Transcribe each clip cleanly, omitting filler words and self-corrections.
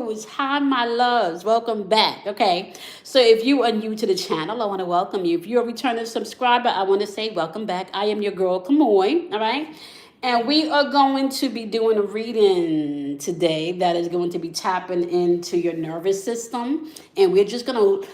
Cruz. Hi, my loves. Welcome back. Okay. So if you are new to the channel, I want to welcome you. If you're a returning subscriber, I want to say welcome back. I am your girl, Kamoy. All right. And we are going to be doing a reading today that is going to be tapping into your nervous system. And we're just going to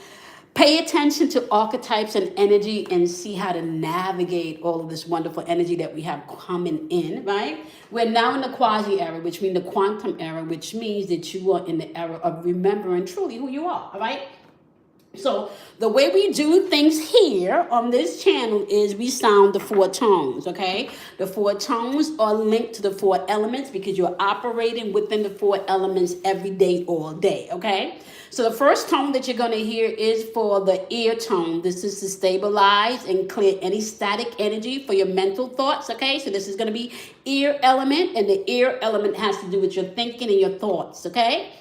pay attention to archetypes and energy and see how to navigate all of this wonderful energy that we have coming in, right? We're now in the Quasi era, which means the quantum era, which means that you are in the era of remembering truly who you are, all right? So the way we do things here on this channel is we sound the four tones, okay? The four tones are linked to the four elements because you're operating within the four elements every day, all day, okay? So the first tone that you're going to hear is for the ear tone. This is to stabilize and clear any static energy for your mental thoughts, okay? So this is going to be ear element, and the ear element has to do with your thinking and your thoughts, okay?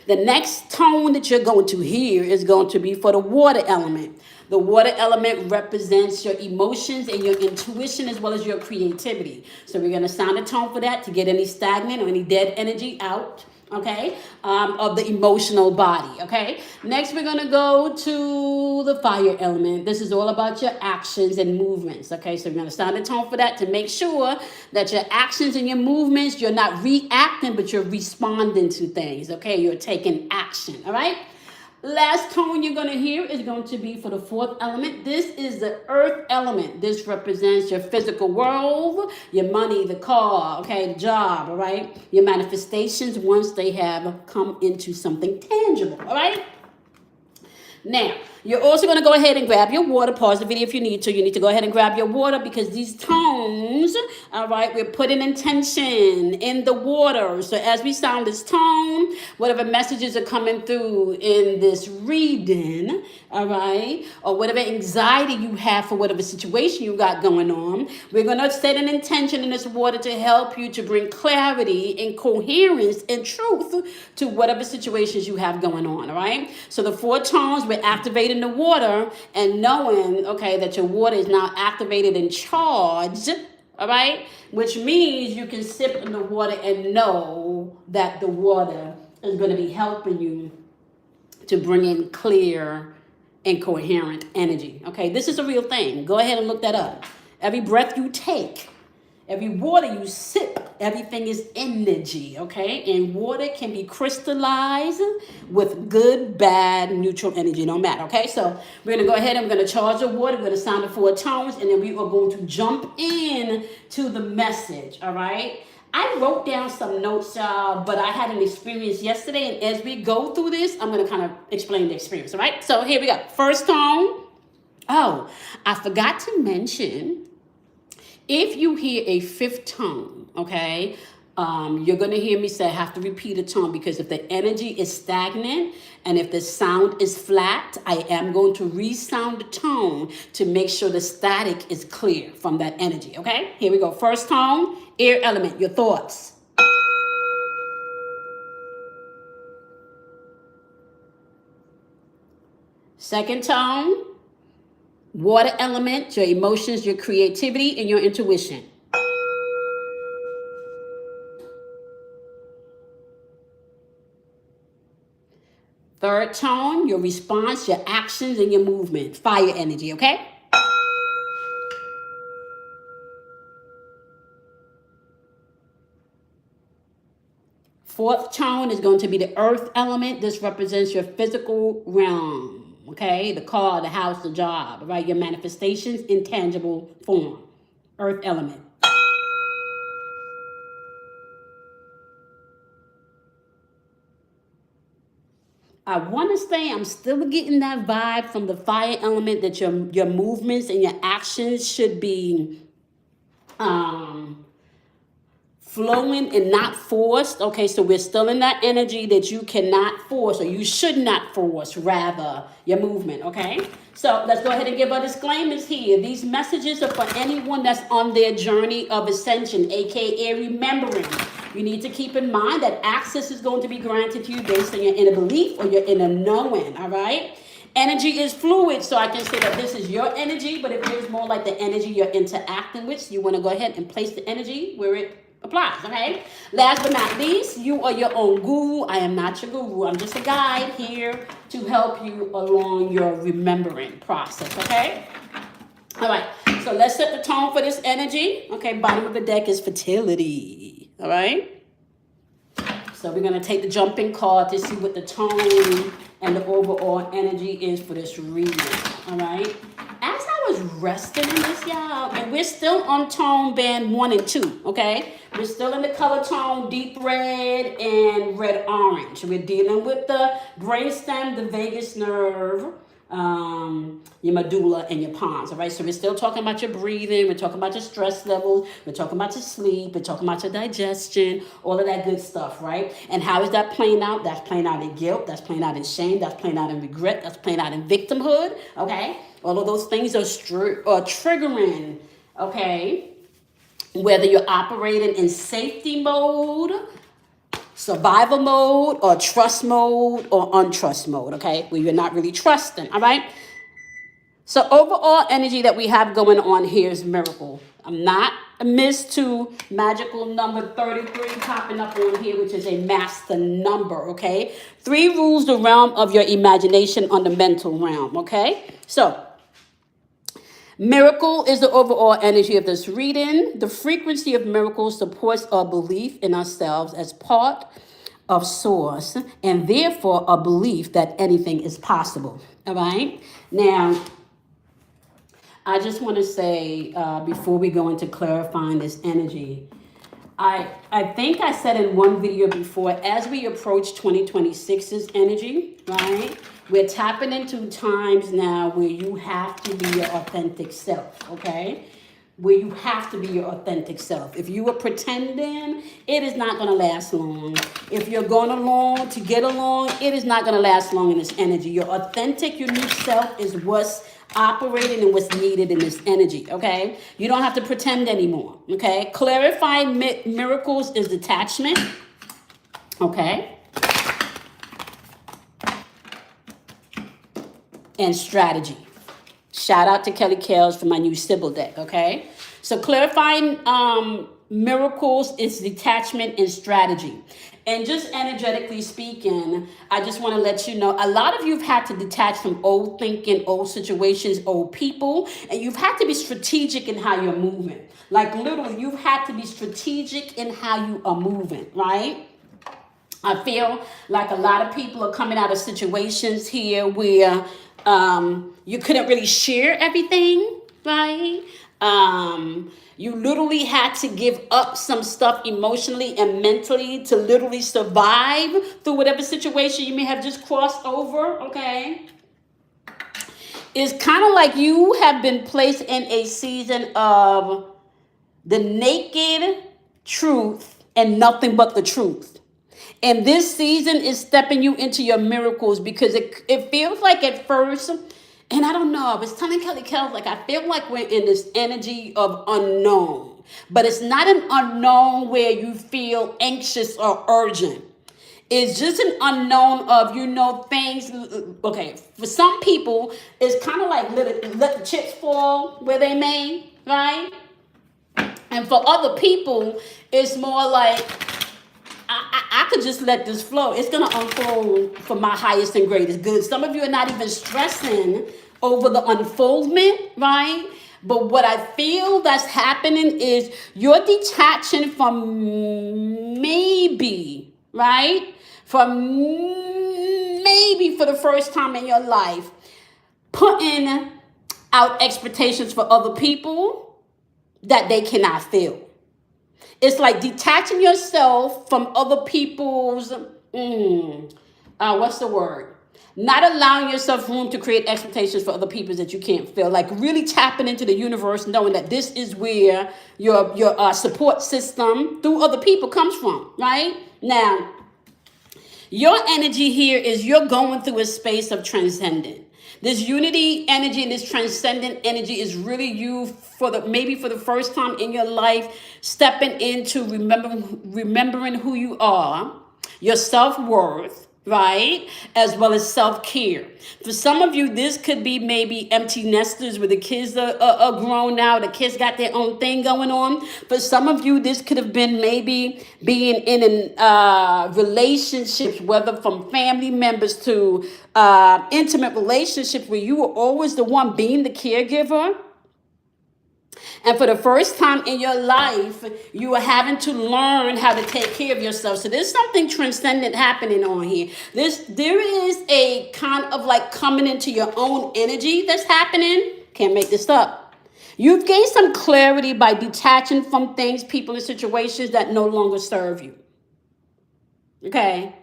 The next tone that you're going to hear is going to be for the water element. The water element represents your emotions and your intuition as well as your creativity. So we're going to sound a tone for that to get any stagnant or any dead energy out, okay, of the emotional body, okay? Next, we're going to go to the fire element. This is all about your actions and movements, okay? So we're going to sound a tone for that to make sure that your actions and your movements, you're not reacting, but you're responding to things, okay? You're taking action, all right? Last tone you're going to hear is going to be for the fourth element. This is the earth element. This represents your physical world, your money, the car, okay, the job, all right? Your manifestations once they have come into something tangible, all right? Now, you're also going to go ahead and grab your water. Pause the video if you need to. You need to go ahead and grab your water because these tones, all right, we're putting intention in the water. So as we sound this tone, whatever messages are coming through in this reading, all right, or whatever anxiety you have for whatever situation you got going on, we're going to set an intention in this water to help you to bring clarity and coherence and truth to whatever situations you have going on, all right? So the four tones, we're activating the water and knowing, okay, that your water is now activated and charged, all right? Which means you can sip in the water and know that the water is going to be helping you to bring in clear and coherent energy, okay? This is a real thing. Go ahead and look that up. Every breath you take, every water you sip, everything is energy, okay? And water can be crystallized with good, bad, neutral energy, no matter, okay? So we're going to go ahead and we're going to charge the water. We're going to sound the four tones, and then we are going to jump in to the message, all right? I wrote down some notes, but I had an experience yesterday, and as we go through this, I'm going to kind of explain the experience, all right? So here we go. First tone. Oh, I forgot to mention, if you hear a fifth tone, okay, you're going to hear me say I have to repeat a tone because if the energy is stagnant and if the sound is flat, I am going to resound the tone to make sure the static is clear from that energy, okay? Here we go. First tone, air element, your thoughts. Second tone, water element, your emotions, your creativity, and your intuition. Third tone, your response, your actions, and your movement. Fire energy, okay? Fourth tone is going to be the earth element. This represents your physical realm, okay? The car, the house, the job, right? Your manifestations in tangible form. Earth element. I want to say I'm still getting that vibe from the fire element that your movements and your actions should be flowing and not forced. Okay, so we're still in that energy that you cannot force, or you should not force, rather, your movement, okay? So let's go ahead and give our disclaimers here. These messages are for anyone that's on their journey of ascension, aka remembering. You need to keep in mind that access is going to be granted to you based on your inner belief or your inner knowing, all right? Energy is fluid, so I can say that this is your energy, but if there's more like the energy you're interacting with, so you want to go ahead and place the energy where it applies, okay? Last but not least, you are your own guru. I am not your guru. I'm just a guide here to help you along your remembering process, okay? All right, so let's set the tone for this energy. Okay, bottom of the deck is fertility, all right? So we're going to take the jumping card to see what the tone and the overall energy is for this reading, all right? As I was resting in this, y'all, and we're still on tone band 1 and 2, okay? We're still in the color tone deep red and red orange. We're dealing with the brainstem, the vagus nerve, your medulla, and your pons. All right, so we're still talking about your breathing. We're talking about your stress levels. We're talking about your sleep. We're talking about your digestion, all of that good stuff, right? And how is that playing out? That's playing out in guilt. That's playing out in shame. That's playing out in regret. That's playing out in victimhood. Okay, all of those things are triggering. Okay, whether you're operating in safety mode, survival mode, or trust mode, or untrust mode, okay? Where you're not really trusting, all right? So overall energy that we have going on here is miracle. I'm not amiss to magical number 33 popping up on here, which is a master number, okay? 3 rules the realm of your imagination on the mental realm, okay? So miracle is the overall energy of this reading. The frequency of miracles supports our belief in ourselves as part of source, and therefore a belief that anything is possible. All right. Now, I just want to say before we go into clarifying this energy, I think I said in one video before, as we approach 2026's energy, right? We're tapping into times now where you have to be your authentic self, okay? Where you have to be your authentic self. If you are pretending, it is not going to last long. If you're going along to get along, it is not going to last long in this energy. Your authentic, unique self is what's operating and what's needed in this energy, okay? You don't have to pretend anymore, okay? Clarifying miracles is detachment, okay? And strategy. Shout out to Kelly Kales for my new Sybil deck, okay? So clarifying miracles is detachment and strategy. And just energetically speaking, I just want to let you know, a lot of you have had to detach from old thinking, old situations, old people, and you've had to be strategic in how you're moving. Like literally, you've had to be strategic in how you are moving, right? I feel like a lot of people are coming out of situations here where you couldn't really share everything, right? You literally had to give up some stuff emotionally and mentally to literally survive through whatever situation you may have just crossed over, okay? It's kind of like you have been placed in a season of the naked truth and nothing but the truth. And this season is stepping you into your miracles because it feels like at first, and I don't know, I was telling Kelly Kells, like I feel like we're in this energy of unknown. But it's not an unknown where you feel anxious or urgent. It's just an unknown of, things. Okay, for some people, it's kind of like let the chips fall where they may, right? And for other people, it's more like, I could just let this flow. It's going to unfold for my highest and greatest good. Some of you are not even stressing over the unfoldment, right? But what I feel that's happening is you're detaching from maybe, right? From maybe for the first time in your life, putting out expectations for other people that they cannot feel. It's like detaching yourself from other people's, what's the word? Not allowing yourself room to create expectations for other people that you can't feel. Like really tapping into the universe, knowing that this is where your support system through other people comes from, right? Now, your energy here is you're going through a space of transcendent. This unity energy and this transcendent energy is really you maybe for the first time in your life, stepping into remembering who you are, your self-worth, right? As well as self-care. For some of you, this could be maybe empty nesters where the kids are grown now, the kids got their own thing going on. For some of you, this could have been maybe being in an relationships, whether from family members to intimate relationships where you were always the one being the caregiver. And for the first time in your life, you are having to learn how to take care of yourself. So there's something transcendent happening on here. There is a kind of like coming into your own energy that's happening. Can't make this up. You've gained some clarity by detaching from things, people, and situations that no longer serve you. Okay?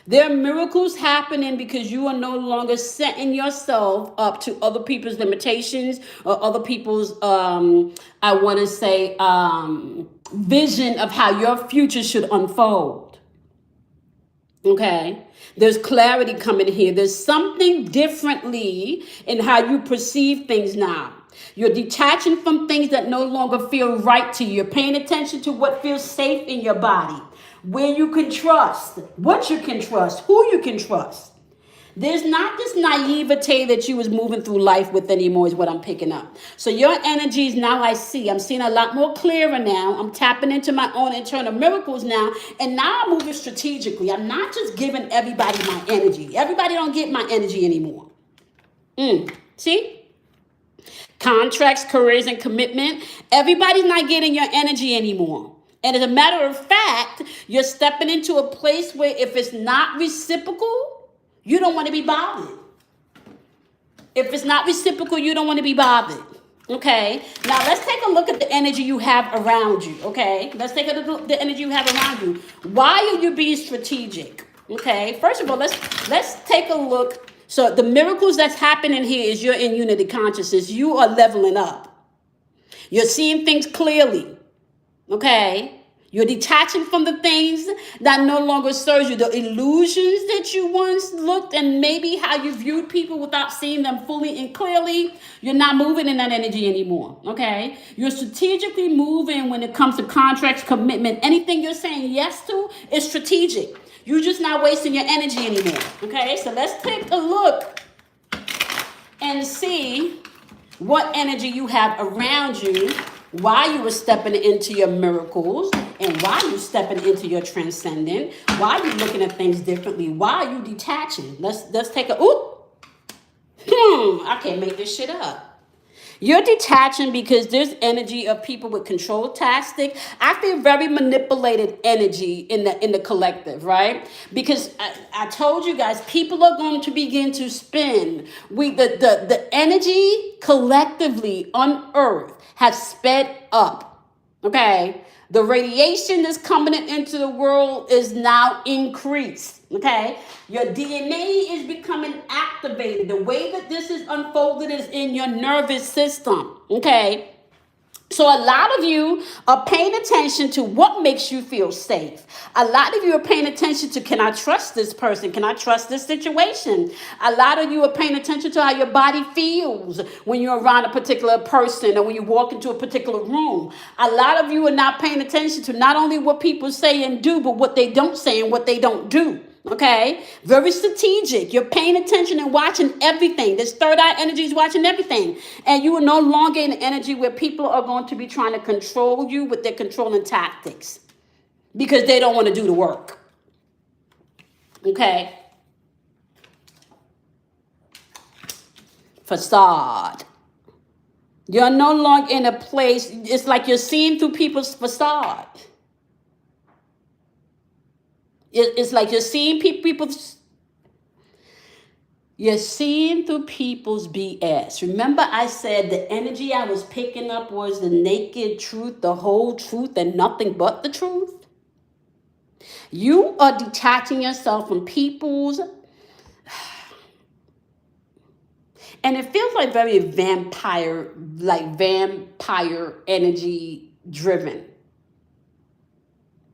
There are miracles happening because you are no longer setting yourself up to other people's limitations or other people's, I want to say, vision of how your future should unfold. Okay? There's clarity coming here. There's something differently in how you perceive things now. You're detaching from things that no longer feel right to you. You're paying attention to what feels safe in your body, where you can trust, what you can trust, who you can trust. There's not this naivete that you was moving through life with anymore is what I'm picking up. So your energies now I'm seeing a lot more clearer now. I'm tapping into my own internal miracles now. And now I'm moving strategically. I'm not just giving everybody my energy. Everybody don't get my energy anymore. See? Contracts, careers, and commitment. Everybody's not getting your energy anymore. And as a matter of fact, you're stepping into a place where if it's not reciprocal, you don't want to be bothered. If it's not reciprocal, you don't want to be bothered. Okay? Now let's take a look at the energy you have around you. Okay? Let's take a look at the energy you have around you. Why are you being strategic? Okay? First of all, let's take a look. So the miracles that's happening here is you're in unity consciousness. You are leveling up. You're seeing things clearly. Okay? You're detaching from the things that no longer serve you. The illusions that you once looked and maybe how you viewed people without seeing them fully and clearly, you're not moving in that energy anymore. Okay? You're strategically moving when it comes to contracts, commitment. Anything you're saying yes to is strategic. You're just not wasting your energy anymore. Okay? So let's take a look and see what energy you have around you, why you were stepping into your miracles, and why you stepping into your transcendent, why you looking at things differently, why are you detaching. Let's take a I can't make this shit up. You're detaching because there's energy of people with control tactic. I feel very manipulated energy in the collective, right? Because I told you guys, people are going to begin to spin. The energy collectively on Earth has sped up. Okay? The radiation that's coming into the world is now increased. Okay? Your DNA is becoming activated. The way that this is unfolded is in your nervous system. Okay? So a lot of you are paying attention to what makes you feel safe. A lot of you are paying attention to, can I trust this person? Can I trust this situation? A lot of you are paying attention to how your body feels when you're around a particular person or when you walk into a particular room. A lot of you are not paying attention to not only what people say and do, but what they don't say and what they don't do. Okay, very strategic. You're paying attention and watching everything. This third eye energy is watching everything. And you are no longer in an energy where people are going to be trying to control you with their controlling tactics because they don't want to do the work. Okay. Facade. You're no longer in a place, it's like you're seeing through people's facade. It's like you're seeing you're seeing through people's BS. Remember I said the energy I was picking up was the naked truth, the whole truth, and nothing but the truth? You are detaching yourself from people's, and it feels like very vampire energy driven.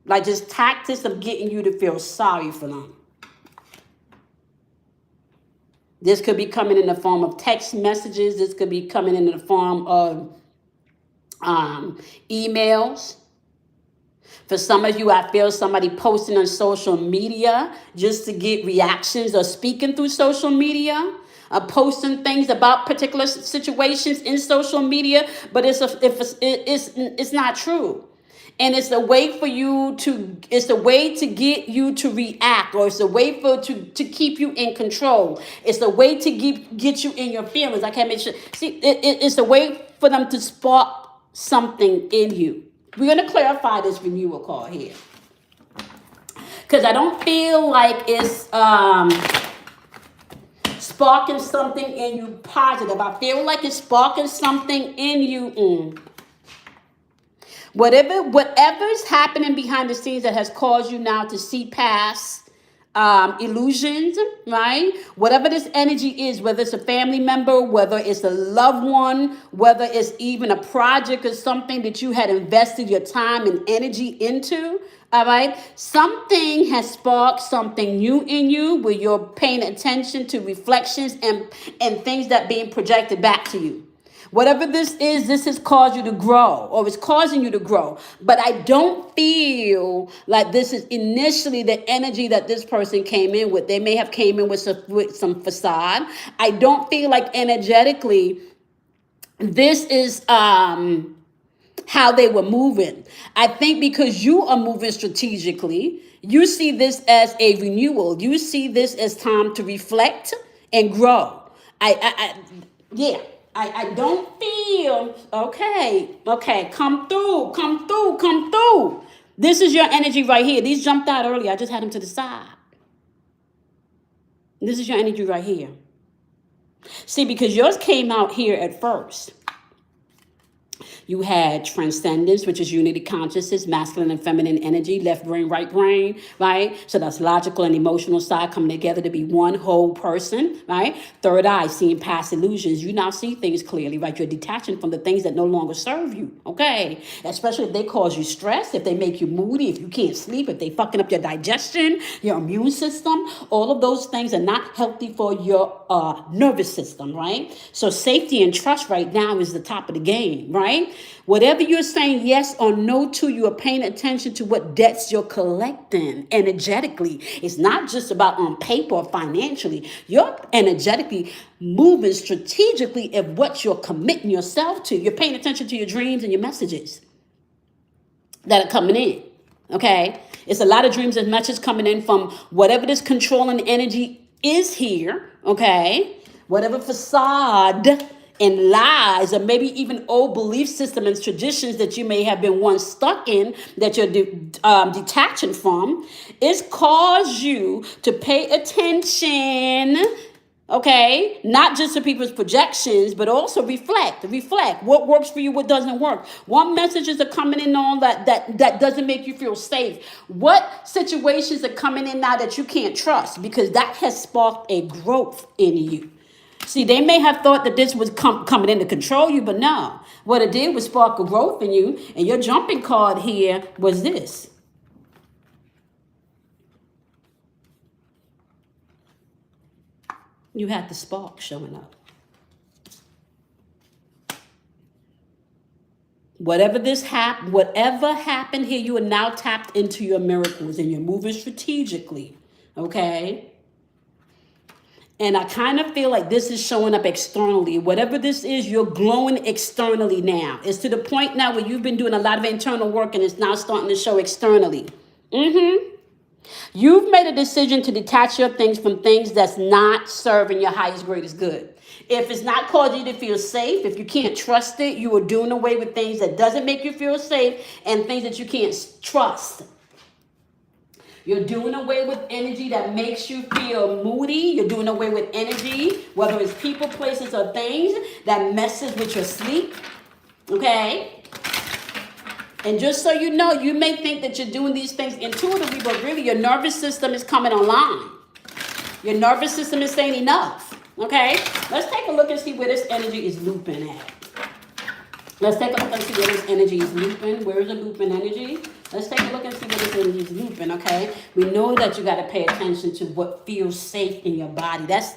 Like just tactics of getting you to feel sorry for them. This could be coming in the form of text messages. This could be coming in the form of emails. For some of you, I feel somebody posting on social media just to get reactions, or speaking through social media, posting things about particular situations in social media, but it's not true. And it's a way for you to, it's a way to get you to react, or it's a way to keep you in control. It's a way to get you in your feelings. I can't make sure. See, it's a way for them to spark something in you. We're going to clarify this renewal card here, because I don't feel like it's sparking something in you positive. I feel like it's sparking something in you. Whatever's happening behind the scenes that has caused you now to see past illusions, right? Whatever this energy is, whether it's a family member, whether it's a loved one, whether it's even a project or something that you had invested your time and energy into, all right? Something has sparked something new in you where you're paying attention to reflections and things that being projected back to you. Whatever this is, this has caused you to grow, or it's causing you to grow. But I don't feel like this is initially the energy that this person came in with. They may have came in with some facade. I don't feel like energetically this is how they were moving. I think because you are moving strategically, you see this as a renewal. You see this as time to reflect and grow. Yeah. I don't feel, okay, come through. This is your energy right here. These jumped out earlier. I just had them to the side. This is your energy right here. See, because yours came out here at first. You had transcendence, which is unity consciousness, masculine and feminine energy, left brain, right brain, right? So that's logical and emotional side coming together to be one whole person, right? Third eye, seeing past illusions. You now see things clearly, right? You're detaching from the things that no longer serve you, okay? Especially if they cause you stress, if they make you moody, if you can't sleep, if they fucking up your digestion, your immune system. All of those things are not healthy for your nervous system, right? So safety and trust right now is the top of the game, right? Whatever you're saying yes or no to, you are paying attention to what debts you're collecting energetically. It's not just about on paper or financially. You're energetically moving strategically of what you're committing yourself to. You're paying attention to your dreams and your messages that are coming in. Okay? It's a lot of dreams and messages coming in from whatever this controlling energy is here. Okay? Whatever facade and lies, or maybe even old belief system and traditions that you may have been once stuck in, that you're detaching from, it's caused you to pay attention, okay, not just to people's projections, but also reflect what works for you, what doesn't work. What messages are coming in on that doesn't make you feel safe? What situations are coming in now that you can't trust? Because that has sparked a growth in you. See, they may have thought that this was coming in to control you, but no. What it did was spark a growth in you, and your jumping card here was this. You had the spark showing up. Whatever happened here, you are now tapped into your miracles, and you're moving strategically, okay? And I kind of feel like this is showing up externally. Whatever this is, you're glowing externally now. It's to the point now where you've been doing a lot of internal work and it's now starting to show externally. You've made a decision to detach your things from things that's not serving your highest, greatest good. If it's not causing you to feel safe, if you can't trust it, you are doing away with things that doesn't make you feel safe and things that you can't trust. You're doing away with energy that makes you feel moody. You're doing away with energy, whether it's people, places, or things that messes with your sleep. Okay? And just so you know, you may think that you're doing these things intuitively, but really your nervous system is coming online. Your nervous system is saying enough. Okay? Let's take a look and see where this energy is looping at. Let's take a look and see where this energy is looping. Where is the looping energy? Let's take a look and see where this energy is looping, okay? We know that you got to pay attention to what feels safe in your body. That's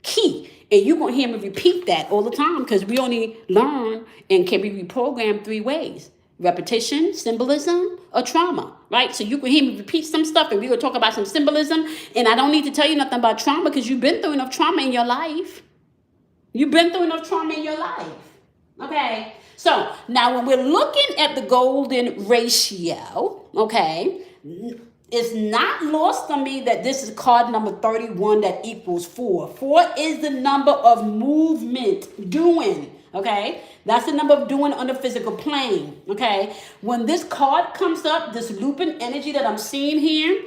key. And you're going to hear me repeat that all the time because we only learn and can be reprogrammed 3 ways. Repetition, symbolism, or trauma, right? So you can hear me repeat some stuff and we're going to talk about some symbolism. And I don't need to tell you nothing about trauma because you've been through enough trauma in your life. You've been through enough trauma in your life. Okay? So now when we're looking at the golden ratio, okay, it's not lost on me that this is card number 31 that equals 4. 4 is the number of movement, doing. Okay, that's the number of doing on the physical plane. Okay, when this card comes up, this looping energy that I'm seeing here,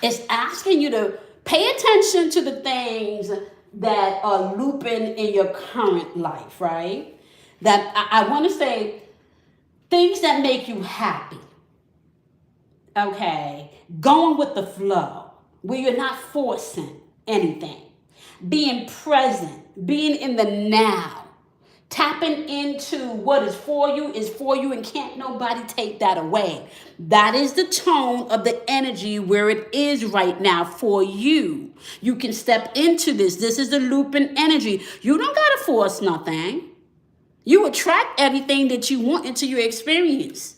it's asking you to pay attention to the things that are looping in your current life, right? That I want to say things that make you happy. Okay, going with the flow, where you're not forcing anything, being present, being in the now, tapping into what is for you and can't nobody take that away. That is the tone of the energy where it is right now for you. You can step into this. This is the looping energy. You don't gotta force nothing. You attract everything that you want into your experience.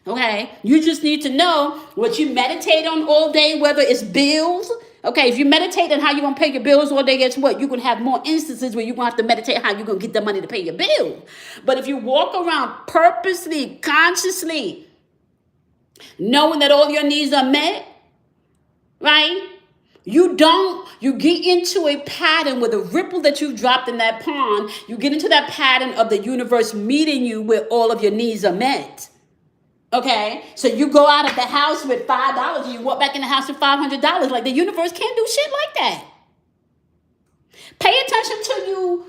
Okay, you just need to know what you meditate on all day, whether it's bills. Okay, if you meditate on how you're going to pay your bills all day, guess what? You're going to have more instances where you're going to have to meditate how you're going to get the money to pay your bills. But if you walk around purposely, consciously, knowing that all your needs are met, right? You get into a pattern with a ripple that you've dropped in that pond. You get into that pattern of the universe meeting you where all of your needs are met. Okay, so you go out of the house with $5 and you walk back in the house with $500. Like the universe can't do shit like that. Pay attention to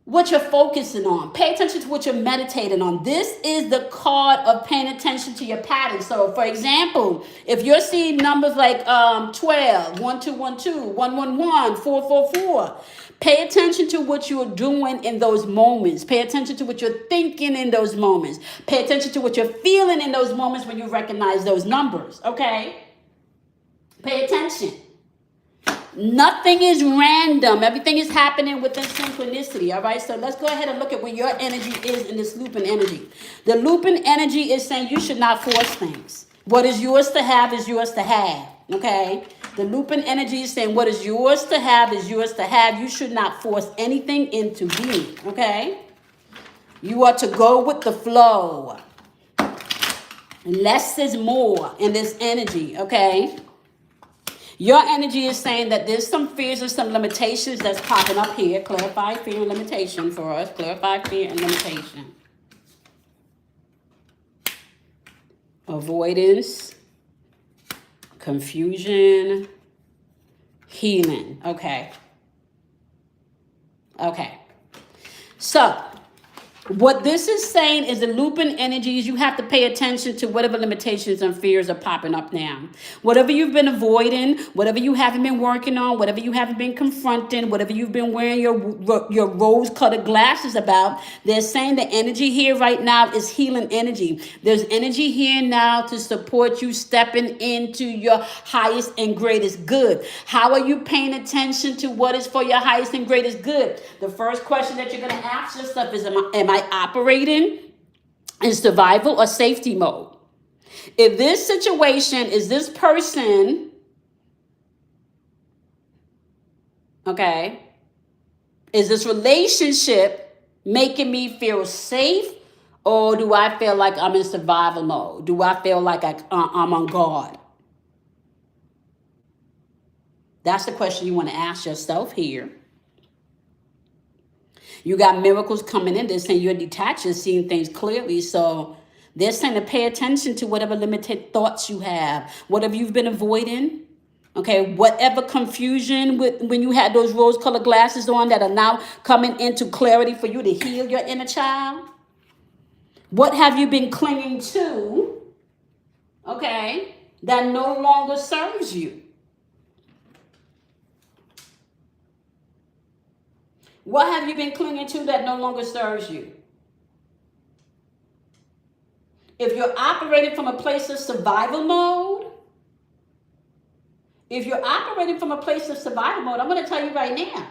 what you're focusing on. Pay attention to what you're meditating on. This is the card of paying attention to your pattern. So, for example, if you're seeing numbers like 12, 1212, 111, 444, pay attention to what you're doing in those moments. Pay attention to what you're thinking in those moments. Pay attention to what you're feeling in those moments when you recognize those numbers, okay? Pay attention. Nothing is random. Everything is happening within synchronicity, all right? So let's go ahead and look at where your energy is in this looping energy. The looping energy is saying you should not force things. What is yours to have is yours to have, okay? The looping energy is saying what is yours to have is yours to have. You should not force anything into being, okay? You are to go with the flow. Less is more in this energy, okay? Your energy is saying that there's some fears and some limitations that's popping up here. Clarify fear and limitation for us. Clarify fear and limitation. Avoidance, confusion, healing. Okay. Okay. So, what this is saying is the looping energies, you have to pay attention to whatever limitations and fears are popping up now. Whatever you've been avoiding, whatever you haven't been working on, whatever you haven't been confronting, whatever you've been wearing your rose-colored glasses about, they're saying the energy here right now is healing energy. There's energy here now to support you stepping into your highest and greatest good. How are you paying attention to what is for your highest and greatest good? The first question that you're going to ask yourself is, am I operating in survival or safety mode? If this situation is this person, okay, is this relationship making me feel safe, or do I feel like I'm in survival mode? Do I feel like I'm on guard? That's the question you want to ask yourself here. You got miracles coming in. They're saying you're detached, you're seeing things clearly. So they're saying to pay attention to whatever limited thoughts you have, whatever you've been avoiding. Okay, whatever confusion when you had those rose-colored glasses on that are now coming into clarity for you to heal your inner child. What have you been clinging to, okay, that no longer serves you? What have you been clinging to that no longer serves you? If you're operating from a place of survival mode, I'm going to tell you right now,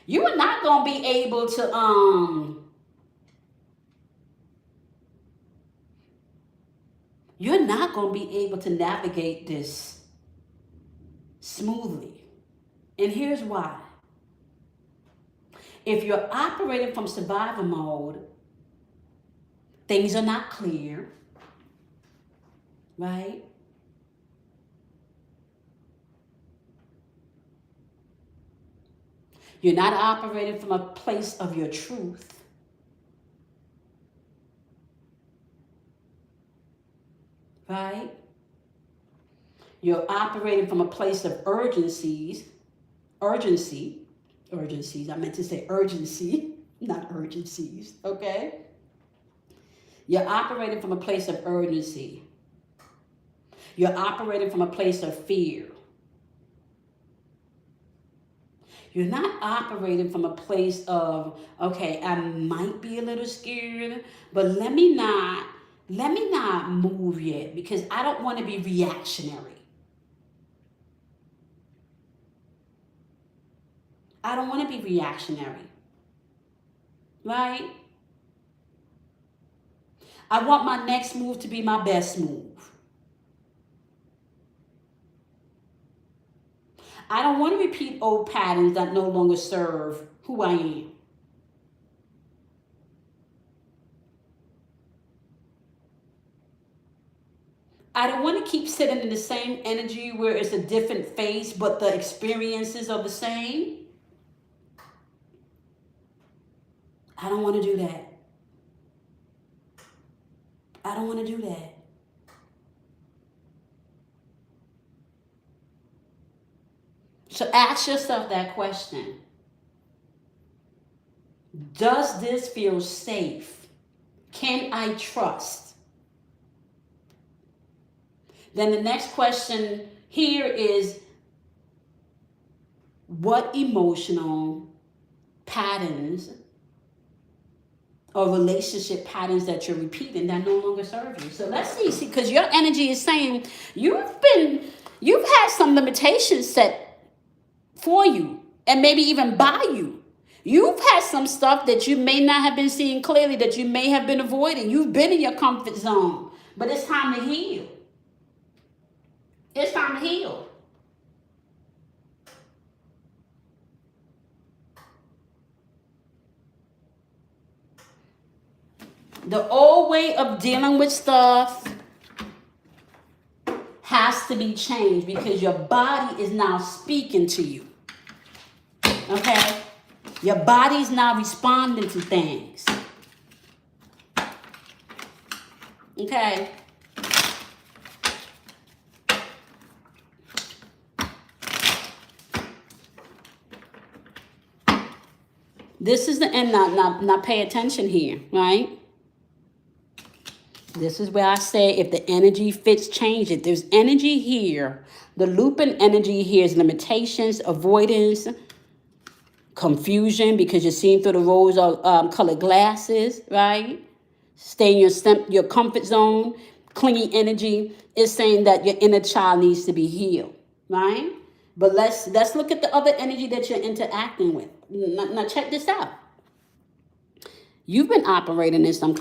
you are not going to be able to you're not going to be able to navigate this smoothly. And here's why. If you're operating from survival mode, things are not clear, right? You're not operating from a place of your truth. Right? You're operating from a place of urgency. I meant to say urgency, not urgencies, okay? You're operating from a place of urgency. You're operating from a place of fear. You're not operating from a place of, okay, I might be a little scared, but let me not move yet because I don't want to be reactionary. I don't want to be reactionary. Right? I want my next move to be my best move. I don't want to repeat old patterns that no longer serve who I am. I don't want to keep sitting in the same energy where it's a different face, but the experiences are the same. I don't want to do that. I don't want to do that. So ask yourself that question. Does this feel safe? Can I trust? Then the next question here is, what emotional patterns or relationship patterns that you're repeating that no longer serve you? So let's see, because your energy is saying you've had some limitations set for you and maybe even by you. You've had some stuff that you may not have been seeing clearly, that you may have been avoiding. You've been in your comfort zone, but it's time to heal. It's time to heal. The old way of dealing with stuff has to be changed because your body is now speaking to you. Okay? Your body's now responding to things. Okay? This is the end. Now pay attention here, right? This is where I say if the energy fits, change it. There's energy here. The looping energy here is limitations, avoidance, confusion because you're seeing through the rose colored glasses, right? Stay in your comfort zone. Clingy energy is saying that your inner child needs to be healed, right? But let's look at the other energy that you're interacting with. Now check this out. You've been operating in some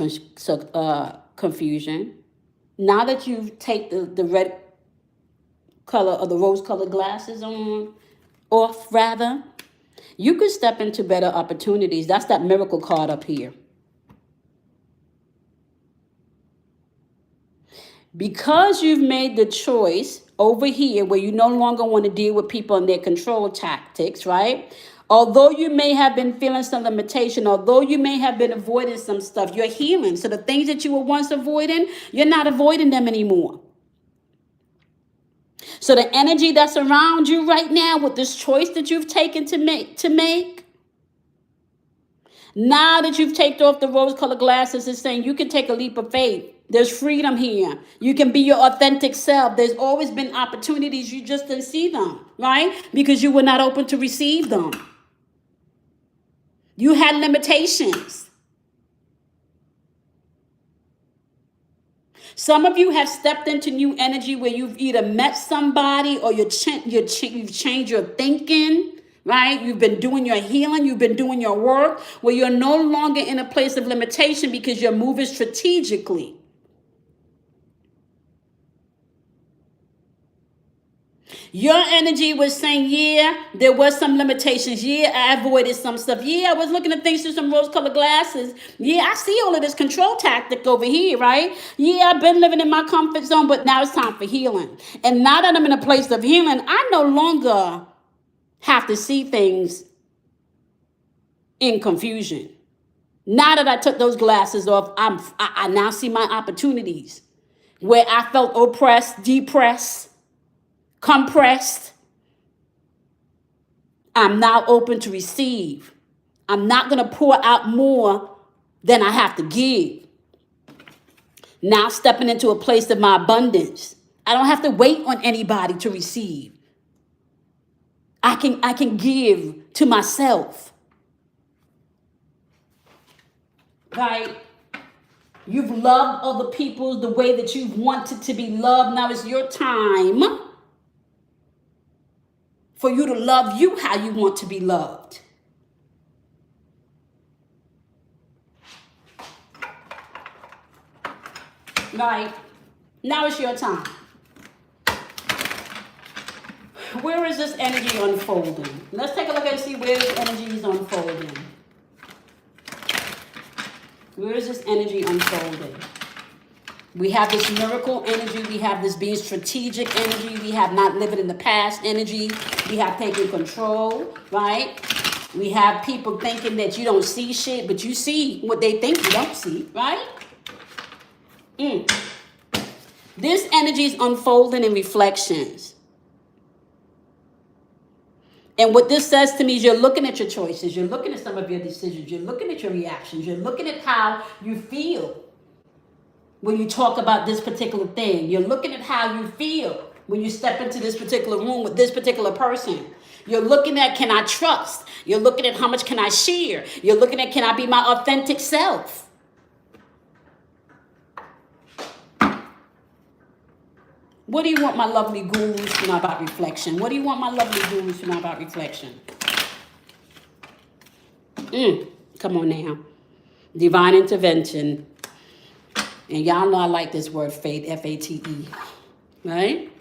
confusion. Now that you take the red color or the rose colored glasses off rather, you could step into better opportunities. That's that miracle card up here. Because you've made the choice over here where you no longer want to deal with people and their control tactics, right? Although you may have been feeling some limitation, although you may have been avoiding some stuff, you're healing. So the things that you were once avoiding, you're not avoiding them anymore. So the energy that's around you right now with this choice that you've taken to make, now that you've taken off the rose-colored glasses, is saying you can take a leap of faith. There's freedom here. You can be your authentic self. There's always been opportunities. You just didn't see them, right? Because you were not open to receive them. You had limitations. Some of you have stepped into new energy where you've either met somebody or you've changed your thinking, right? You've been doing your healing. You've been doing your work where you're no longer in a place of limitation because you're moving strategically. Your energy was saying, yeah, there was some limitations. Yeah, I avoided some stuff. Yeah, I was looking at things through some rose-colored glasses. Yeah, I see all of this control tactic over here, right? Yeah, I've been living in my comfort zone, but now it's time for healing. And now that I'm in a place of healing, I no longer have to see things in confusion. Now that I took those glasses off, I now see my opportunities where I felt oppressed, depressed, compressed. I'm now open to receive. I'm not going to pour out more than I have to give. Now stepping into a place of my abundance. I don't have to wait on anybody to receive. I can give to myself. Right? You've loved other people the way that you've wanted to be loved. Now it's your time for you to love you how you want to be loved. Right? Now it's your time. Where is this energy unfolding? Let's take a look and see where this energy is unfolding. Where is this energy unfolding? We have this miracle energy. We have this being strategic energy. We have not living in the past energy. We have taking control, right? We have people thinking that you don't see shit, but you see what they think you don't see, right? This energy is unfolding in reflections. And what this says to me is you're looking at your choices. You're looking at some of your decisions. You're looking at your reactions. You're looking at how you feel when you talk about this particular thing. You're looking at how you feel when you step into this particular room with this particular person. You're looking at, can I trust? You're looking at how much can I share? You're looking at, can I be my authentic self? What do you want my lovely gurus to know about reflection? What do you want my lovely gurus to know about reflection? Come on now. Divine intervention. And y'all know I like this word, fate, F-A-T-E. Right?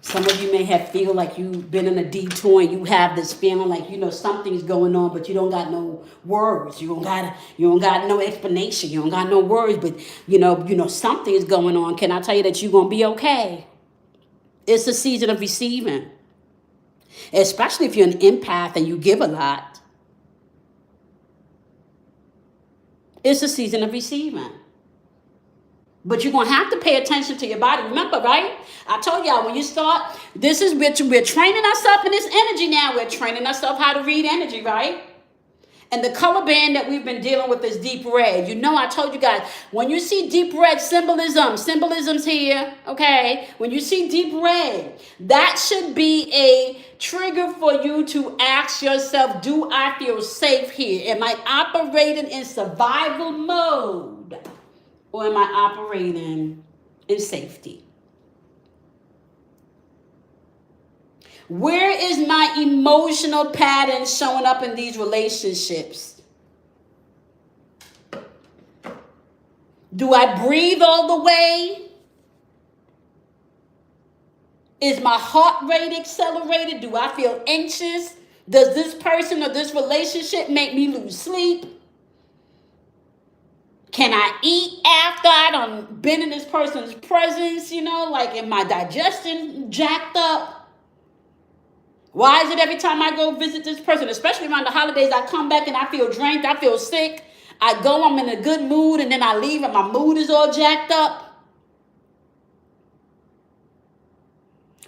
Some of you may feel like you've been in a detour and you have this feeling like, something's going on, but you don't got no words. You don't got no explanation. You don't got no words, but something is going on. Can I tell you that you're going to be okay? It's a season of receiving. Especially if you're an empath and you give a lot. It's a season of receiving. But you're going to have to pay attention to your body. Remember, right? I told y'all when you start, we're training ourselves in this energy now. We're training ourselves how to read energy, right? And the color band that we've been dealing with is deep red. I told you guys, when you see deep red symbolism's here, okay? When you see deep red, that should be a trigger for you to ask yourself, do I feel safe here? Am I operating in survival mode? Or am I operating in safety? Where is my emotional pattern showing up in these relationships? Do I breathe all the way? Is my heart rate accelerated? Do I feel anxious? Does this person or this relationship make me lose sleep? Can I eat after I done been in this person's presence, like in my digestion jacked up? Why is it every time I go visit this person, especially around the holidays, I come back and I feel drained, I feel sick. I go, I'm in a good mood, and then I leave and my mood is all jacked up.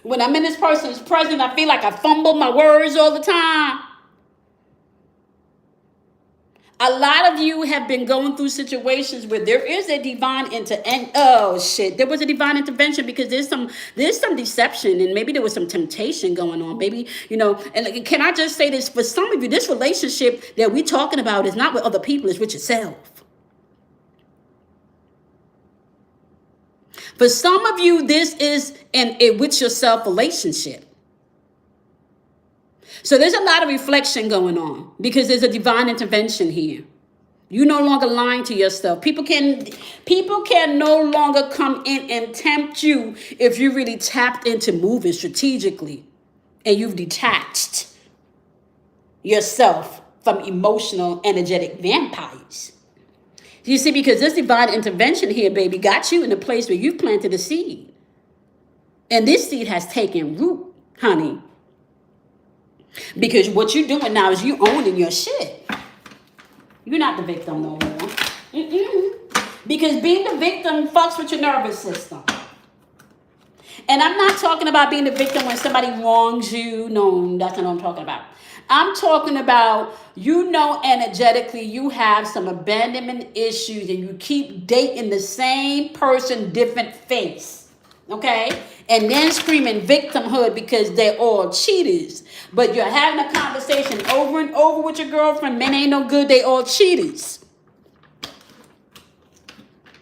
When I'm in this person's presence, I feel like I fumble my words all the time. A lot of you have been going through situations where there is a divine there was a divine intervention because there's some deception and maybe there was some temptation going on. Maybe, and can I just say this? For some of you, this relationship that we're talking about is not with other people, it's with yourself. For some of you, this is a with yourself relationship. So there's a lot of reflection going on because there's a divine intervention here. You no longer lying to yourself. People can no longer come in and tempt you if you really tapped into moving strategically and you've detached yourself from emotional, energetic vampires. You see, because this divine intervention here, baby, got you in a place where you've planted a seed. And this seed has taken root, honey. Because what you're doing now is you owning your shit. You're not the victim no more. Because being the victim fucks with your nervous system. And I'm not talking about being the victim when somebody wrongs you. No, that's not what I'm talking about. I'm talking about, energetically you have some abandonment issues and you keep dating the same person, different face. Okay? And then screaming victimhood because they're all cheaters. But you're having a conversation over and over with your girlfriend. Men ain't no good. They all cheaters.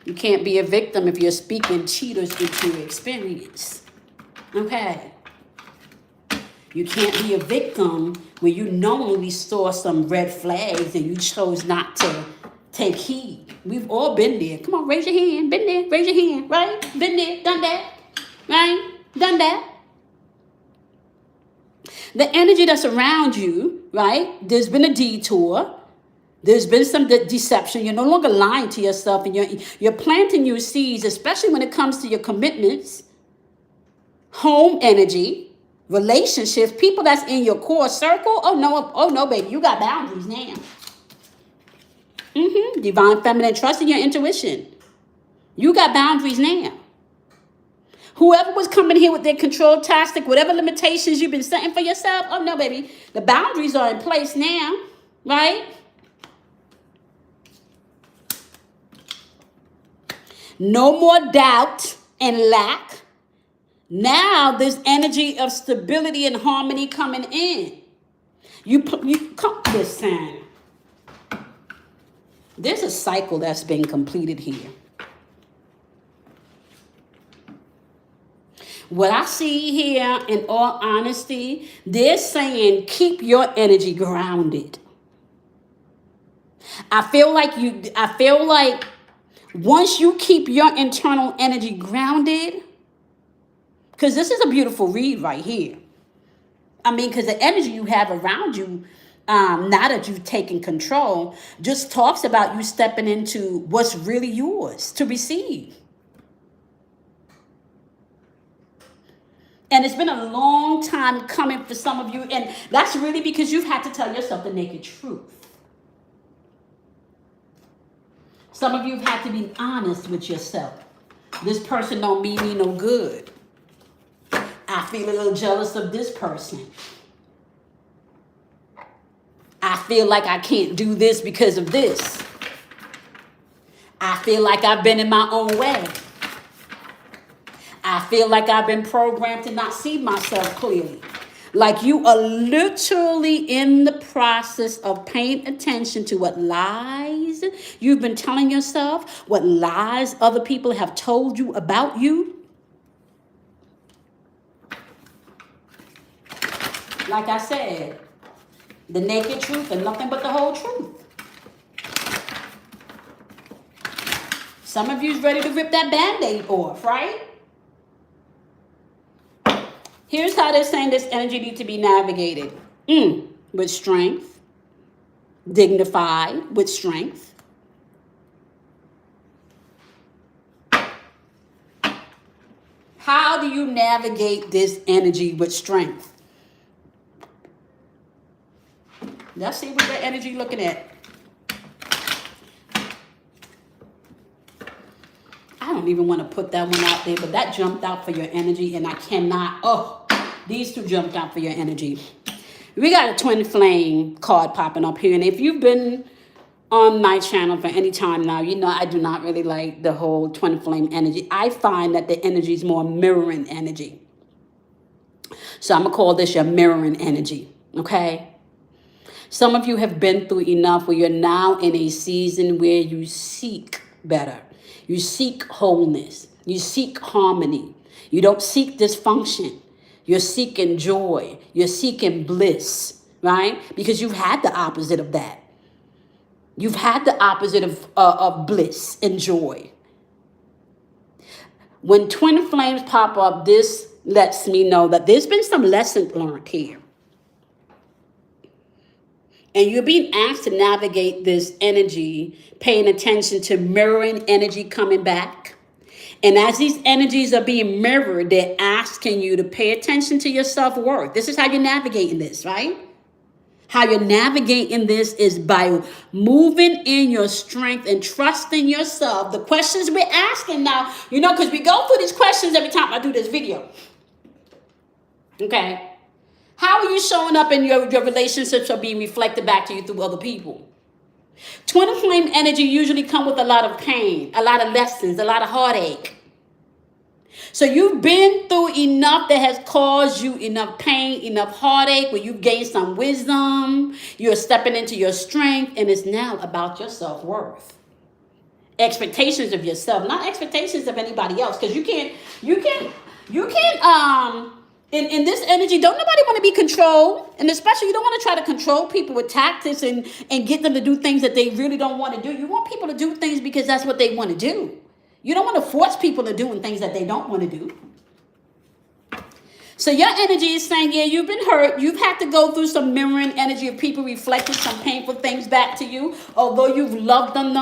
You can't be a victim if you're speaking cheaters into your experience. Okay? You can't be a victim when you knowingly saw some red flags and you chose not to take heed. We've all been there. Come on, raise your hand. Been there. Raise your hand. Right? Been there. Done that. Right? Done that. The energy that's around you, right? There's been a detour. There's been some deception. You're no longer lying to yourself, and you're planting your seeds, especially when it comes to your commitments, home energy, relationships, people that's in your core circle. Oh no, baby, you got boundaries now. Divine feminine, trust in your intuition. You got boundaries now. Whoever was coming here with their control tactic, whatever limitations you've been setting for yourself, oh no, baby, the boundaries are in place now, right? No more doubt and lack. Now there's energy of stability and harmony coming in. You come, listen. There's a cycle that's been completed here. What I see here, in all honesty, they're saying keep your energy grounded. I feel like once you keep your internal energy grounded, because this is a beautiful read right here. I mean, because the energy you have around you, now that you've taken control, just talks about you stepping into what's really yours to receive. And it's been a long time coming for some of you. And that's really because you've had to tell yourself the naked truth. Some of you have had to be honest with yourself. This person don't mean me no good. I feel a little jealous of this person. I feel like I can't do this because of this. I feel like I've been in my own way. I feel like I've been programmed to not see myself clearly. Like you are literally in the process of paying attention to what lies you've been telling yourself, what lies other people have told you about you. Like I said, the naked truth and nothing but the whole truth. Some of you's ready to rip that Band-Aid off, right? Here's how they're saying this energy needs to be navigated. With strength. Dignified with strength. How do you navigate this energy with strength? Let's see what the energy looking at. I don't even want to put that one out there, but that jumped out for your energy, and I cannot. These two jumped out for your energy. We got a twin flame card popping up here, and if you've been on my channel for any time now, you know I do not really like the whole twin flame energy. I find that the energy is more mirroring energy. So I'm going to call this your mirroring energy, okay? Some of you have been through enough where you're now in a season where you seek better. You seek wholeness. You seek harmony. You don't seek dysfunction. You're seeking joy. You're seeking bliss, right? Because you've had the opposite of that. You've had the opposite of bliss and joy. When twin flames pop up, this lets me know that there's been some lessons learned here. And you're being asked to navigate this energy, paying attention to mirroring energy coming back. And as these energies are being mirrored, they're asking you to pay attention to your self-worth. This is how you're navigating this, right? How you're navigating this is by moving in your strength and trusting yourself. The questions we're asking now, because we go through these questions every time I do this video. Okay? How are you showing up in your relationships are being reflected back to you through other people? Twin flame energy usually come with a lot of pain, a lot of lessons, a lot of heartache. So you've been through enough that has caused you enough pain, enough heartache, where you've gained some wisdom. You're stepping into your strength, and it's now about your self-worth. Expectations of yourself, not expectations of anybody else, because you can't, in this energy, don't nobody want to be controlled. And especially you don't want to try to control people with tactics and get them to do things that they really don't want to do. You want people to do things because that's what they want to do. You don't want to force people to doing things that they don't want to do. So your energy is saying, yeah, you've been hurt. You've had to go through some mirroring energy of people reflecting some painful things back to you. Although you've loved them,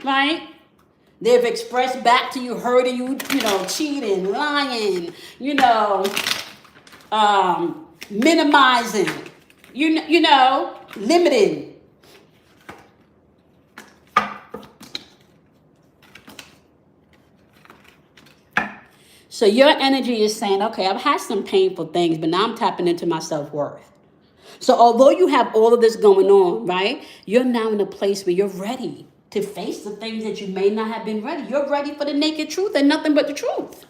right? They've expressed back to you, hurting you, cheating, lying, minimizing, limiting. So your energy is saying, okay, I've had some painful things, but now I'm tapping into my self-worth. So although you have all of this going on, right, you're now in a place where you're ready to face the things that you may not have been ready. You're ready for the naked truth and nothing but the truth.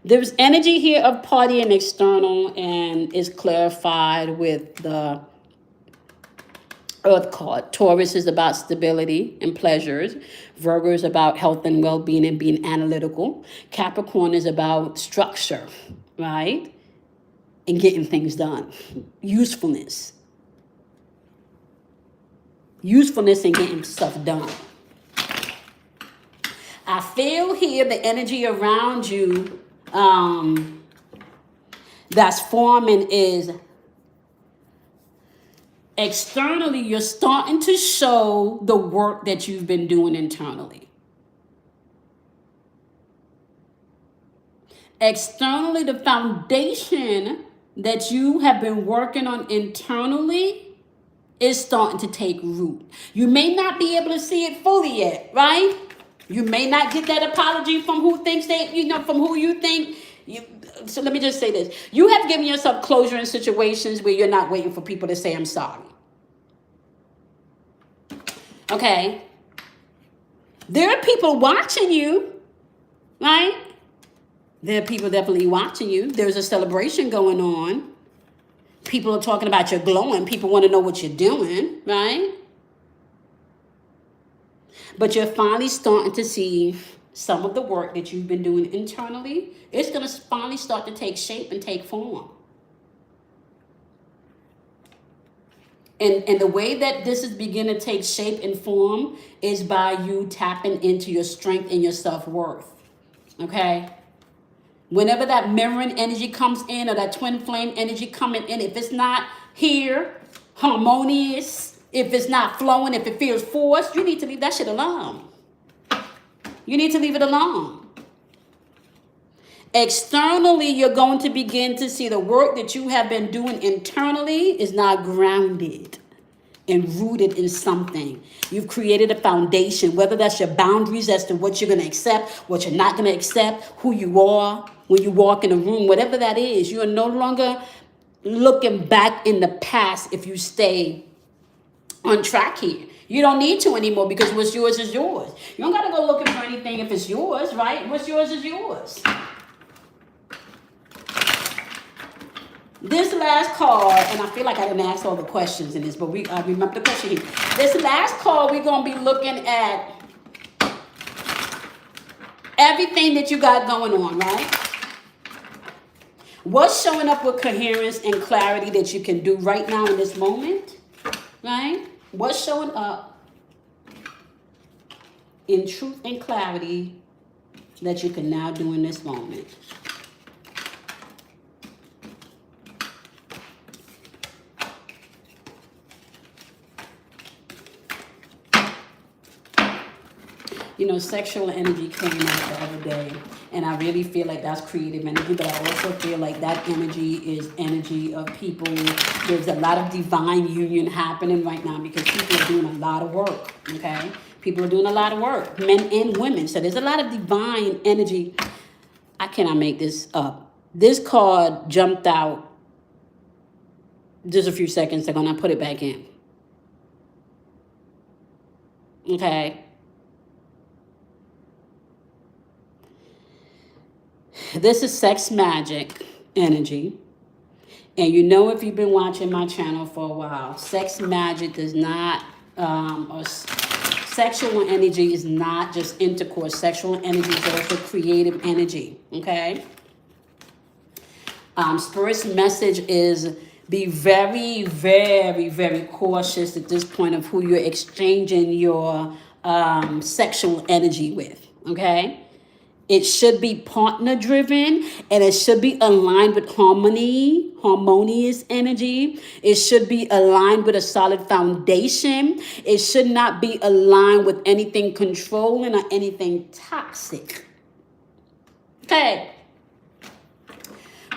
There's energy here of party and external, and is clarified with the Earth card. Taurus is about stability and pleasures. Virgo is about health and well-being and being analytical. Capricorn is about structure, right? And getting things done. Usefulness. Usefulness and getting stuff done. I feel here the energy around you that's forming is externally, you're starting to show the work that you've been doing internally. Externally, the foundation that you have been working on internally is starting to take root. You may not be able to see it fully yet, right? You may not get that apology from who thinks from who you think. So let me just say this. You have given yourself closure in situations where you're not waiting for people to say, I'm sorry. Okay? There are people watching you, right? There are people definitely watching you. There's a celebration going on. People are talking about your glowing. People want to know what you're doing, right? But you're finally starting to see some of the work that you've been doing internally. It's going to finally start to take shape and take form. And the way that this is beginning to take shape and form is by you tapping into your strength and your self-worth. Okay? Whenever that mirroring energy comes in, or that twin flame energy coming in, if it's not here, harmonious, if it's not flowing, if it feels forced, you need to leave that shit alone. You need to leave it alone. Externally, you're going to begin to see the work that you have been doing internally is now grounded and rooted in something. You've created a foundation, whether that's your boundaries as to what you're going to accept, what you're not going to accept, who you are when you walk in a room, whatever that is. You are no longer looking back in the past if you stay on track here. You don't need to anymore, because what's yours is yours. You don't got to go looking for anything if it's yours, right? What's yours is yours. This last card, and I feel like I didn't ask all the questions in this, but I remember the question here. This last card, we're going to be looking at everything that you got going on, right? What's showing up with coherence and clarity that you can do right now in this moment, right? What's showing up in truth and clarity that you can now do in this moment? You know, sexual energy came out the other day, and I really feel like that's creative energy, but I also feel like that energy is energy of people. There's a lot of divine union happening right now because people are doing a lot of work, okay? People are doing a lot of work, men and women. So there's a lot of divine energy. I cannot make this up. This card jumped out just a few seconds ago, and I put it back in. Okay? This is sex magic energy. And you know, if you've been watching my channel for a while, sex magic does not, or sexual energy is not just intercourse. Sexual energy is also creative energy, okay? Spirit's message is be very, very, very cautious at this point of who you're exchanging your sexual energy with, okay? It should be partner driven, and it should be aligned with harmonious energy. It should be aligned with a solid foundation. It should not be aligned with anything controlling or anything toxic. Okay.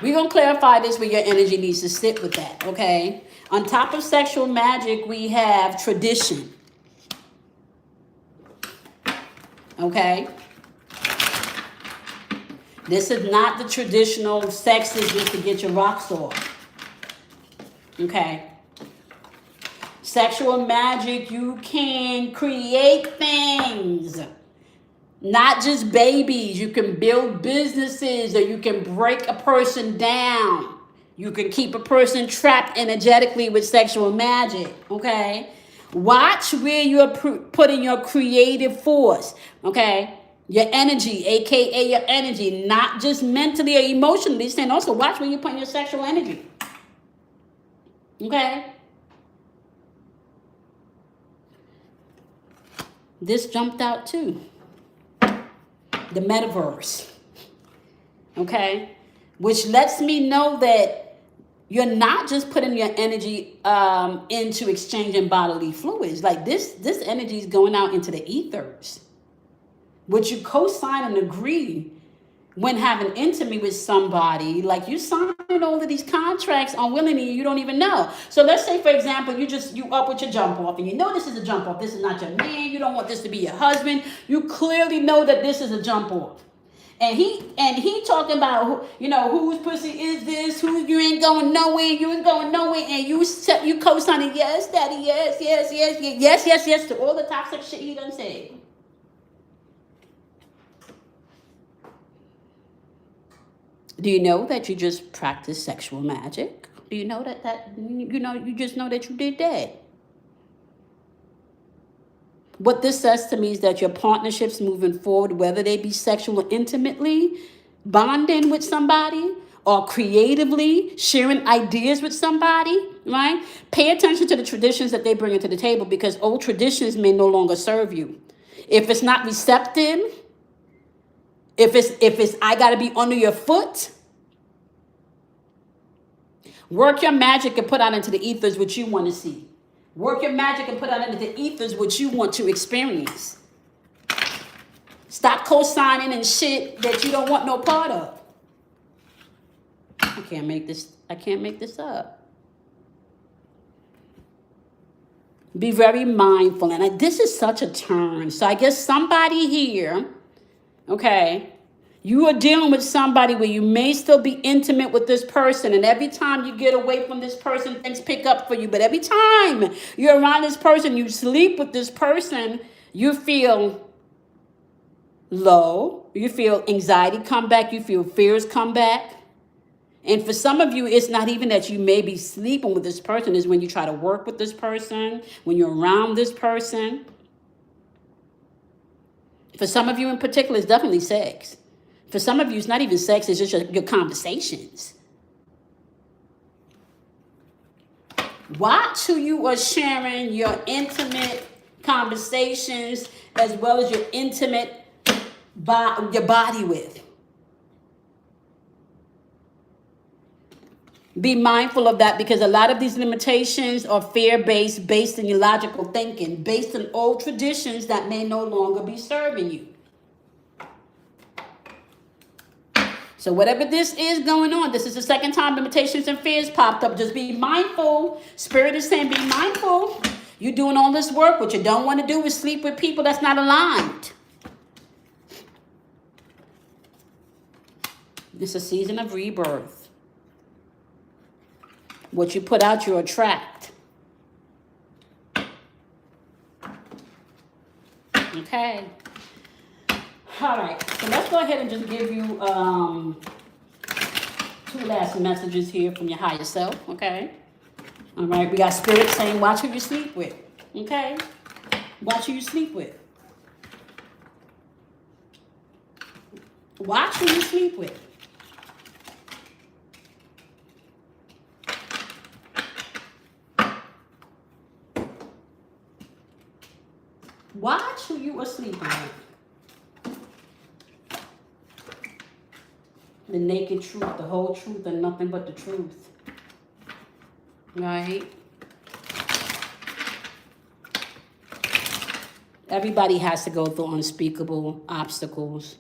We're going to clarify this where your energy needs to sit with that, okay? On top of sexual magic, we have tradition. Okay? This is not the traditional sex is just to get your rocks off. Okay? Sexual magic, you can create things. Not just babies. You can build businesses, or you can break a person down. You can keep a person trapped energetically with sexual magic. Okay? Watch where you're putting your creative force. Okay? Your energy, aka your energy, not just mentally or emotionally. And also watch where you're putting your sexual energy. Okay? This jumped out too. The metaverse. Okay? Which lets me know that you're not just putting your energy into exchanging bodily fluids. Like this energy is going out into the ethers. Would you co-sign and agree when having intimacy with somebody? Like you signed all of these contracts unwillingly, you don't even know. So let's say, for example, you up with your jump off, and you know this is a jump off. This is not your man. You don't want this to be your husband. You clearly know that this is a jump off. And he talking about, you know, whose pussy is this? Who you ain't going nowhere? You ain't going nowhere. And you co-signing, yes, daddy, yes to all the toxic shit he done said. Do you know that you just practiced sexual magic? Do you know you just know that you did that? What this says to me is that your partnerships moving forward, whether they be sexual or intimately, bonding with somebody, or creatively sharing ideas with somebody, right? Pay attention to the traditions that they bring into the table, because old traditions may no longer serve you. If it's not receptive, if it's I gotta be under your foot, work your magic and put out into the ethers what you want to see. Work your magic and put out into the ethers what you want to experience. Stop co-signing and shit that you don't want no part of. I can't make this up. Be very mindful. And this is such a turn. So I guess somebody here, okay, you are dealing with somebody where you may still be intimate with this person, and every time you get away from this person, things pick up for you. But every time you're around this person, you sleep with this person, you feel low, you feel anxiety come back, you feel fears come back. And for some of you, it's not even that you may be sleeping with this person, it's when you try to work with this person, when you're around this person. For some of you in particular, it's definitely sex. For some of you, it's not even sex, it's just your conversations. Watch who you are sharing your intimate conversations as well as your intimate your body with. Be mindful of that, because a lot of these limitations are fear-based, based in your logical thinking, based on old traditions that may no longer be serving you. So whatever this is going on, this is the second time limitations and fears popped up. Just be mindful. Spirit is saying be mindful. You're doing all this work. What you don't want to do is sleep with people that's not aligned. It's a season of rebirth. What you put out, you attract. Okay. All right. So let's go ahead and just give you two last messages here from your higher self. Okay. All right. We got Spirit saying, watch who you sleep with. Okay. Watch who you sleep with. Watch who you sleep with. Watch who you are sleeping with. The naked truth, the whole truth, and nothing but the truth. Right? Everybody has to go through unspeakable obstacles.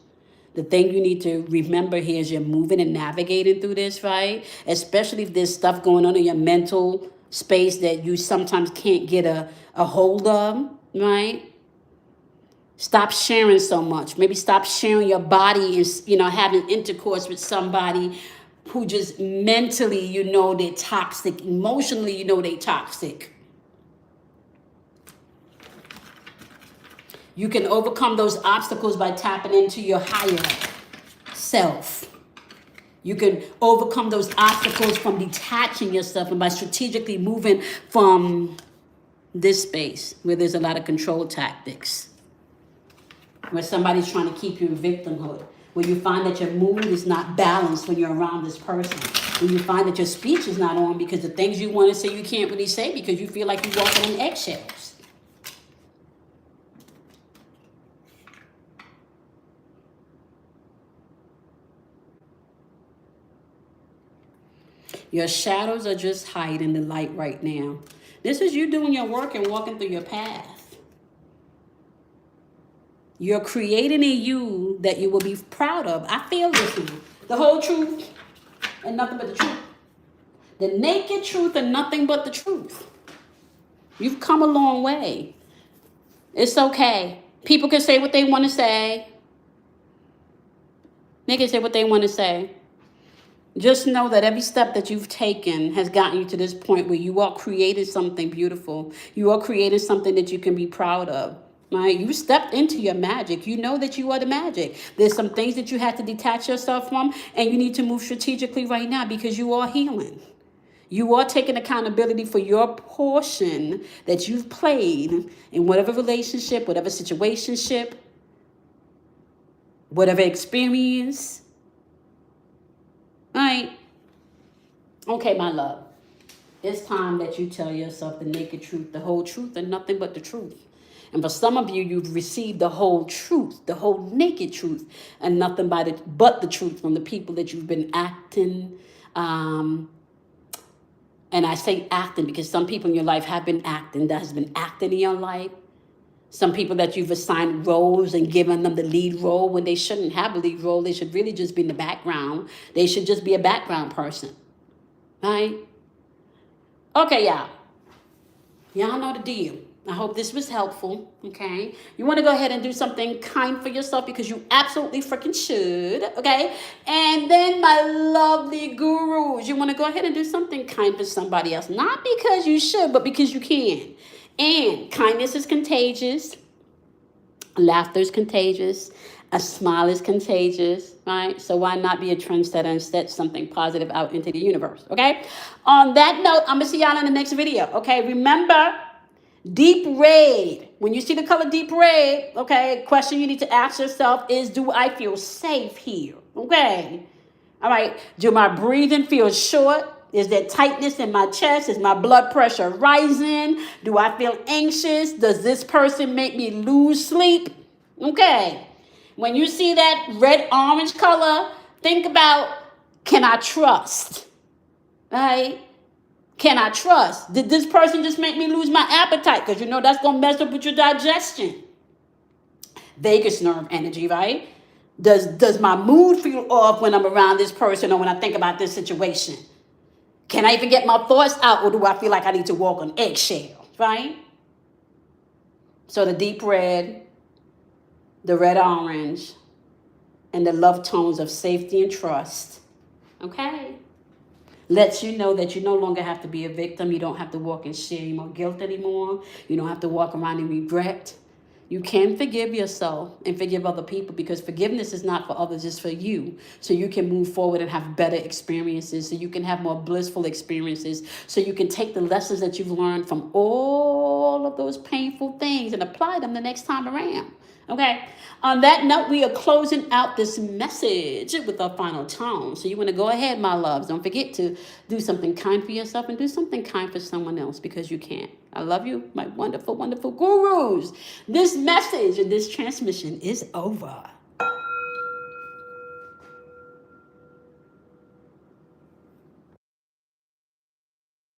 The thing you need to remember here is you're moving and navigating through this, right? Especially if there's stuff going on in your mental space that you sometimes can't get a hold of, right? Stop sharing so much. Maybe stop sharing your body and, having intercourse with somebody who just mentally, they're toxic. Emotionally, they're toxic. You can overcome those obstacles by tapping into your higher self. You can overcome those obstacles from detaching yourself and by strategically moving from this space where there's a lot of control tactics, where somebody's trying to keep you in victimhood, where you find that your mood is not balanced when you're around this person, when you find that your speech is not on because the things you want to say you can't really say because you feel like you're walking on eggshells. Your shadows are just hiding the light right now. This is you doing your work and walking through your path. You're creating a you that you will be proud of. I feel this in you. The whole truth and nothing but the truth. The naked truth and nothing but the truth. You've come a long way. It's okay. People can say what they want to say. They can say what they want to say. Just know that every step that you've taken has gotten you to this point where you are creating something beautiful. You are creating something that you can be proud of. Right? You stepped into your magic. You know that you are the magic. There's some things that you have to detach yourself from, and you need to move strategically right now because you are healing. You are taking accountability for your portion that you've played in whatever relationship, whatever situationship, whatever experience. Right? Okay, my love. It's time that you tell yourself the naked truth, the whole truth, and nothing but the truth. And for some of you, you've received the whole truth, the whole naked truth, and nothing but the truth from the people that you've been acting. And I say acting because some people in your life have been acting, that has been acting in your life. Some people that you've assigned roles and given them the lead role when they shouldn't have a lead role. They should really just be in the background. They should just be a background person. Right? Okay, y'all. Y'all know the deal. I hope this was helpful, okay? You want to go ahead and do something kind for yourself because you absolutely freaking should, okay? And then my lovely gurus, you want to go ahead and do something kind for somebody else. Not because you should, but because you can. And kindness is contagious. Laughter is contagious. A smile is contagious, right? So why not be a trendsetter and set something positive out into the universe, okay? On that note, I'm going to see y'all in the next video, okay? Remember, deep red. When you see the color deep red, okay, question you need to ask yourself is, do I feel safe here? Okay. All right. Do my breathing feel short? Is there tightness in my chest? Is my blood pressure rising? Do I feel anxious? Does this person make me lose sleep? Okay. When you see that red orange color, think about, can I trust? Right? Can I trust? Did this person just make me lose my appetite? Because you know that's going to mess up with your digestion. Vagus nerve energy, right? Does my mood feel off when I'm around this person or when I think about this situation? Can I even get my thoughts out, or do I feel like I need to walk on eggshells, right? So the deep red, the red orange, and the love tones of safety and trust, okay, lets you know that you no longer have to be a victim. You don't have to walk in shame or guilt anymore. You don't have to walk around in regret. You can forgive yourself and forgive other people, because forgiveness is not for others, it's for you. So you can move forward and have better experiences, so you can have more blissful experiences, so you can take the lessons that you've learned from all of those painful things and apply them the next time around. Okay. On that note, we are closing out this message with our final tone. So you want to go ahead, my loves. Don't forget to do something kind for yourself and do something kind for someone else, because you can. I love you, my wonderful, wonderful gurus. This message and this transmission is over.